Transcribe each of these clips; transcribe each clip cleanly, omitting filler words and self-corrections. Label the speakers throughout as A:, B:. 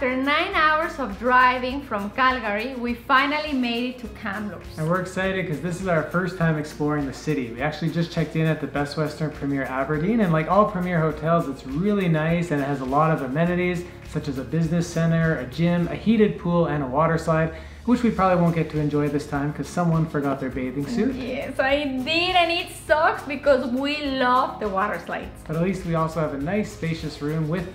A: after 9 hours of driving from Calgary, we finally made it to Kamloops.
B: And we're excited because this is our first time exploring the city. We actually just checked in at the Best Western Premier Aberdeen, and like all Premier hotels, it's really nice and it has a lot of amenities such as a business center, a gym, a heated pool, and a water slide, which we probably won't get to enjoy this time because someone forgot their bathing suit.
A: Yes, I did, and it sucks because we love the water slides.
B: But at least we also have a nice spacious room with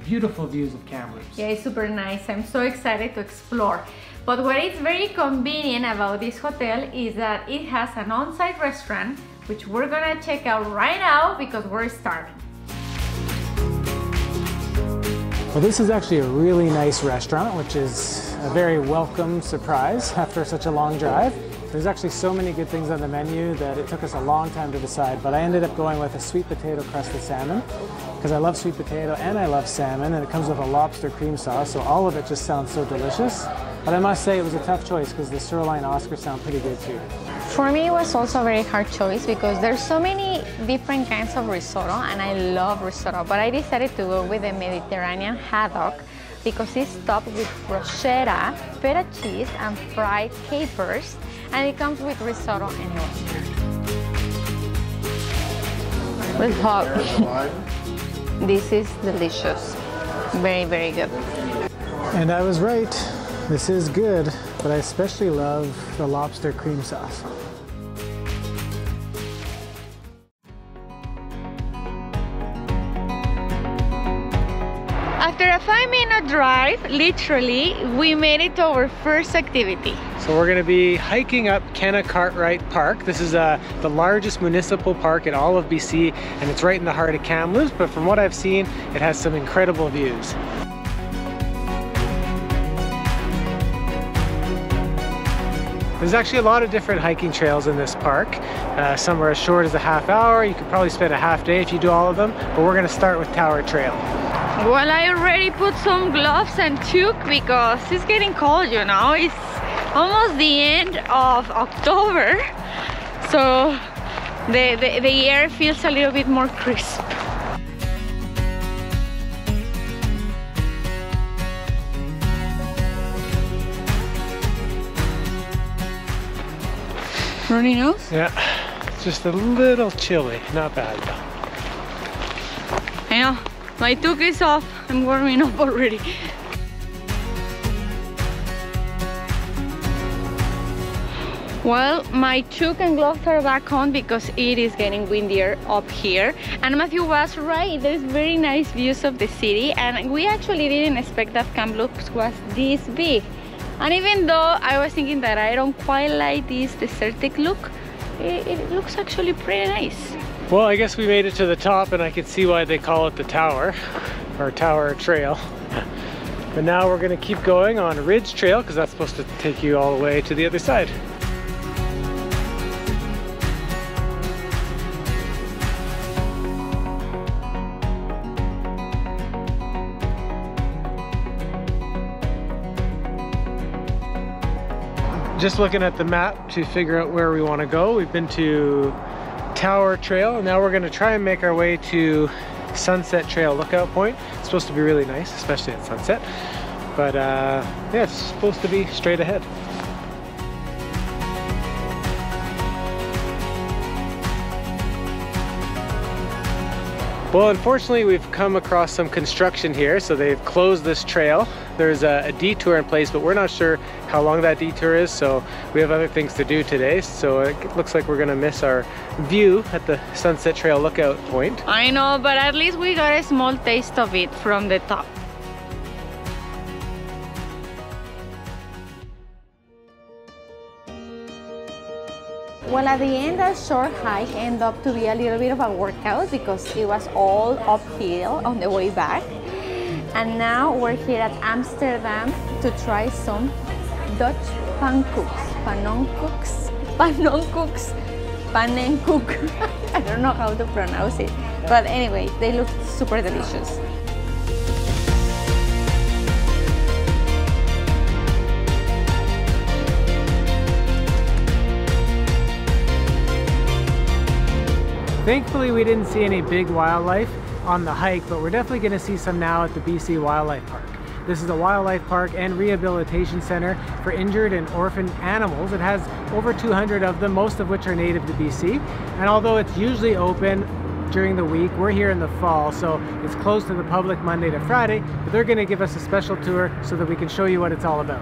B: beautiful views of Kamloops.
A: Yeah, it's super nice. I'm so excited to explore. But what is very convenient about this hotel is that it has an on-site restaurant, which we're gonna check out right now because we're starving.
B: Well, this is actually a really nice restaurant, which is a very welcome surprise after such a long drive. There's actually so many good things on the menu that it took us a long time to decide, but I ended up going with a sweet potato crusted salmon because I love sweet potato and I love salmon, and it comes with a lobster cream sauce, so all of it just sounds so delicious. But I must say it was a tough choice because the sirloin Oscars sound pretty good too.
C: For me, it was also a very hard choice because there's so many different kinds of risotto, and I love risotto, but I decided to go with the Mediterranean haddock because it's topped with bruschetta, feta cheese, and fried capers, and it comes with risotto anyway. With hot. This is delicious. Very, very good.
B: And I was right. This is good, but I especially love the lobster cream sauce.
A: After a 5-minute drive, literally, we made it to our first activity.
B: So we're going to be hiking up Kenna Cartwright Park. This is the largest municipal park in all of BC, and it's right in the heart of Kamloops, but from what I've seen, it has some incredible views. There's actually a lot of different hiking trails in this park. Some are as short as a half hour. You could probably spend a half day if you do all of them, but we're going to start with Tower Trail.
A: Well, I already put some gloves and toque because it's getting cold, you know. It's almost the end of October, so the air feels a little bit more crisp. Runny nose?
B: Yeah, it's just a little chilly. Not bad though.
A: I know, my toque is off. I'm warming up already. Well, my toque and gloves are back on because it is getting windier up here. And Matthew was right, there's very nice views of the city, and we actually didn't expect that Kamloops was this big. And even though I was thinking that I don't quite like this desertic look, it looks actually pretty nice.
B: Well, I guess we made it to the top, and I can see why they call it the Tower, or Tower Trail. But now we're gonna keep going on Ridge Trail because that's supposed to take you all the way to the other side. Just looking at the map to figure out where we want to go. We've been to Tower Trail, and now we're going to try and make our way to Sunset Trail Lookout Point. It's supposed to be really nice, especially at sunset. But yeah, it's supposed to be straight ahead. Well, unfortunately, we've come across some construction here, so they've closed this trail. There's a detour in place, but we're not sure how long that detour is, so we have other things to do today. So it looks like we're gonna miss our view at the Sunset Trail Lookout Point.
A: I know, but at least we got a small taste of it from the top.
C: Well, at the end, that short hike ended up to be a little bit of a workout because it was all uphill on the way back. And now we're here at Amsterdam to try some Dutch pannenkoeks. Pannenkoek. I don't know how to pronounce it. But anyway, they look super delicious.
B: Thankfully, we didn't see any big wildlife on the hike, but we're definitely going to see some now at the BC Wildlife Park. This is a wildlife park and rehabilitation center for injured and orphaned animals. It has over 200 of them, most of which are native to BC. And although it's usually open during the week, we're here in the fall, so it's closed to the public Monday to Friday, but they're going to give us a special tour so that we can show you what it's all about.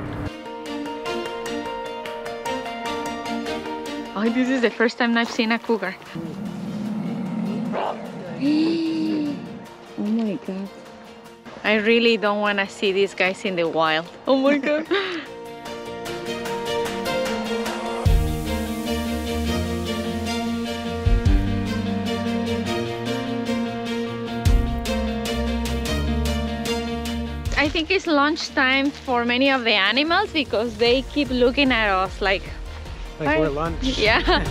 A: Oh, this is the first time I've seen a cougar. Oh my god. I really don't want to see these guys in the wild. Oh my god. I think it's lunchtime for many of the animals because they keep looking at us like
B: we're lunch.
A: Yeah.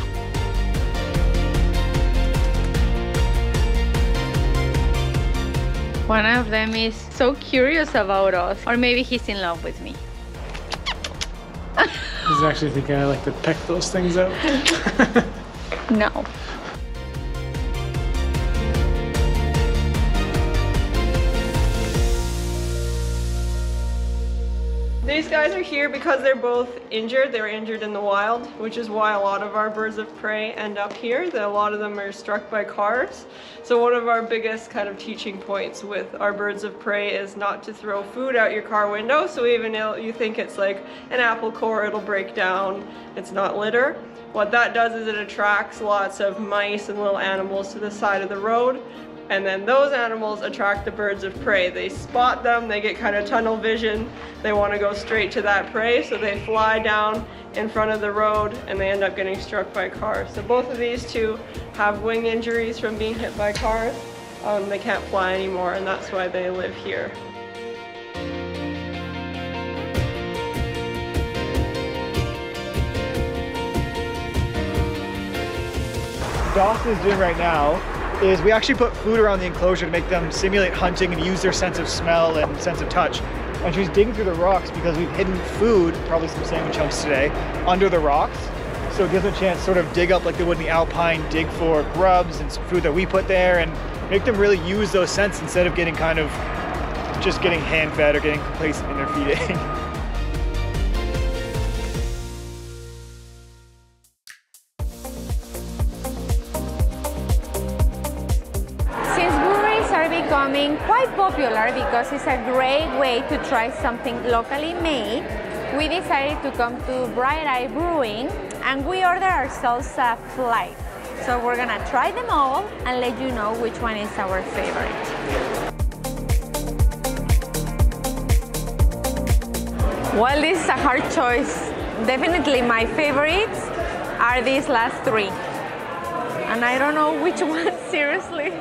A: One of them is so curious about us, or maybe he's in love with me.
B: He's actually thinking I like to peck those things out.
A: No.
D: These guys are here because they're both injured. They were injured in the wild, which is why a lot of our birds of prey end up here. A lot of them are struck by cars. So one of our biggest kind of teaching points with our birds of prey is not to throw food out your car window. So even if you think it's like an apple core, it'll break down. It's not litter. What that does is it attracts lots of mice and little animals to the side of the road. And then those animals attract the birds of prey. They spot them, they get kind of tunnel vision. They want to go straight to that prey, so they fly down in front of the road and they end up getting struck by cars. So both of these two have wing injuries from being hit by cars. They can't fly anymore, and that's why they live here.
E: Dawson is doing right now is we actually put food around the enclosure to make them simulate hunting and use their sense of smell and sense of touch. And she's digging through the rocks because we've hidden food, probably some salmon chunks today, under the rocks. So it gives them a chance to sort of dig up like they would in the alpine, dig for grubs and some food that we put there, and make them really use those scents instead of getting kind of just getting hand fed or getting complacent in their feeding.
C: Becoming quite popular because it's a great way to try something locally made, we decided to come to Eye Brewing and we ordered ourselves a flight. So we're gonna try them all and let you know which one is our favorite. Well, this is a hard choice. Definitely my favorites are these last three. And I don't know which one, seriously.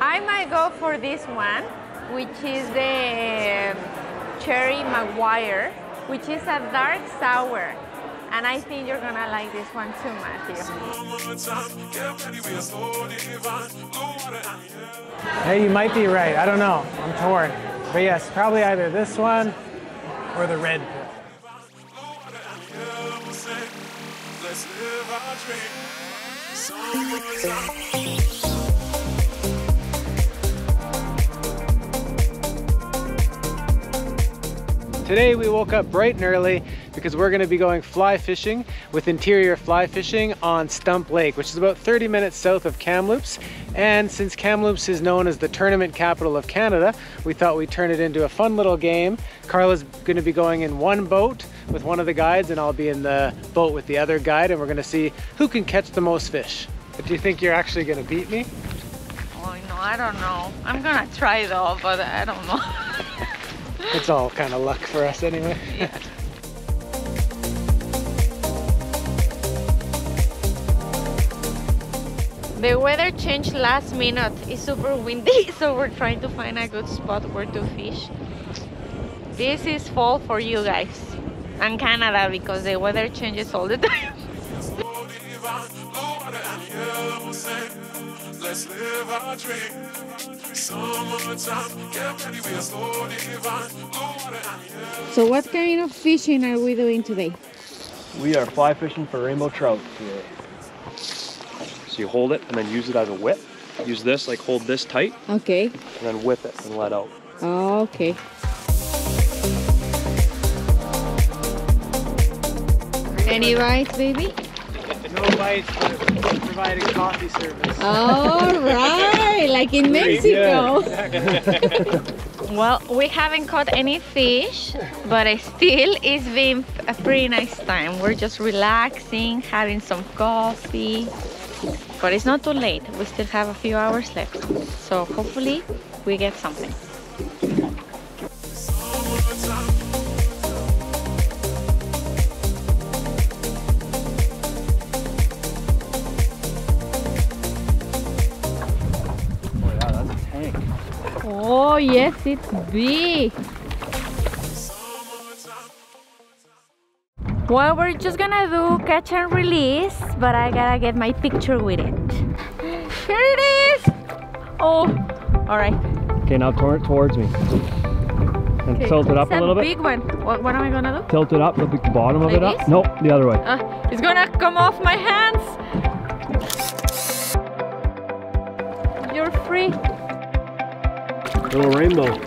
C: I might go for this one, which is the Cherry Maguire, which is a dark sour. And I think you're gonna like this one too, Matthew.
B: Hey, you might be right. I don't know. I'm torn. But yes, probably either this one or the red pill. Today we woke up bright and early because we're going to be going fly fishing with Interior Fly Fishing on Stump Lake, which is about 30 minutes south of Kamloops. And since Kamloops is known as the tournament capital of Canada, we thought we'd turn it into a fun little game. Karla's going to be going in one boat with one of the guides, and I'll be in the boat with the other guide, and we're going to see who can catch the most fish. But do you think you're actually going to beat me?
A: Oh no, I don't know. I'm gonna try though, but I don't know.
B: It's all kind of luck for us anyway.
A: Yeah. The weather changed last minute. It's super windy, so we're trying to find a good spot where to fish. This is fall for you guys and Canada because the weather changes all the time. Let's live our dream. So what kind of fishing are we doing today?
F: We are fly fishing for rainbow trout today. So you hold it and then use it as a whip. use this, like hold this tight,
A: Okay.
F: and then whip it and let out.
A: Okay. Any bites, baby?
B: No bites, but providing coffee service.
A: All right, like in Mexico. Well, we haven't caught any fish, but still it's been a pretty nice time. We're just relaxing, having some coffee, but it's not too late. We still have a few hours left, so hopefully we get something. Oh yes, it's big. Well, we're just gonna do catch and release, but I gotta get my picture with it. Here it is! Oh, all right.
F: Okay, now turn it towards me. And tilt it up a little bit.
A: It's a big one. What am I gonna do?
F: Tilt it up, the bottom of
A: Like
F: it up.
A: this?
F: Nope, the other way.
A: It's gonna come off my hands. You're free.
F: Little rainbow.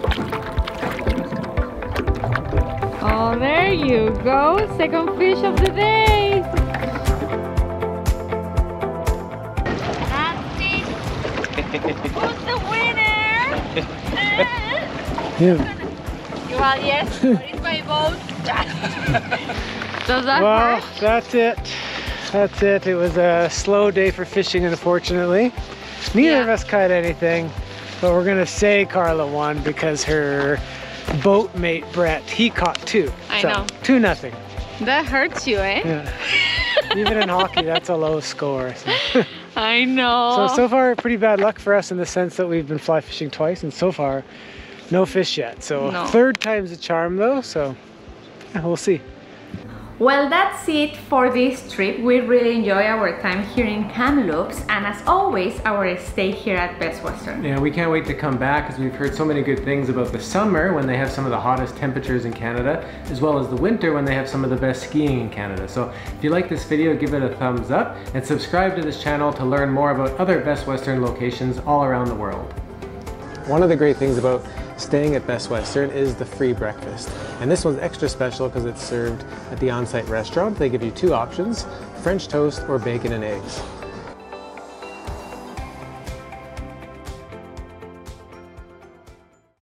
A: Oh, there you go. Second fish of the day. That's it. Who's the winner?
B: Yeah.
A: Well, yes, it's my boat. Does that
B: Well,
A: hurt?
B: that's it. That's it. It was a slow day for fishing, unfortunately. Neither of us caught anything, but we're gonna say Karla won because her boat mate Brett, he caught 2.
A: I
B: so,
A: know.
B: 2-0.
A: That hurts you, eh?
B: Yeah. Even in hockey, that's a low score. So.
A: I know.
B: So far, pretty bad luck for us in the sense that we've been fly fishing twice, and so far, no fish yet. So
A: No.
B: 3rd time's a charm though, so yeah, we'll see.
A: Well, that's it for this trip. We really enjoy our time here in Kamloops, and as always, our stay here at Best Western.
G: Yeah, we can't wait to come back because we've heard so many good things about the summer when they have some of the hottest temperatures in Canada, as well as the winter when they have some of the best skiing in Canada. So if you like this video, give it a thumbs up and subscribe to this channel to learn more about other Best Western locations all around the world. One of the great things about staying at Best Western is the free breakfast. And this one's extra special because it's served at the on-site restaurant. They give you 2 options, French toast or bacon and eggs.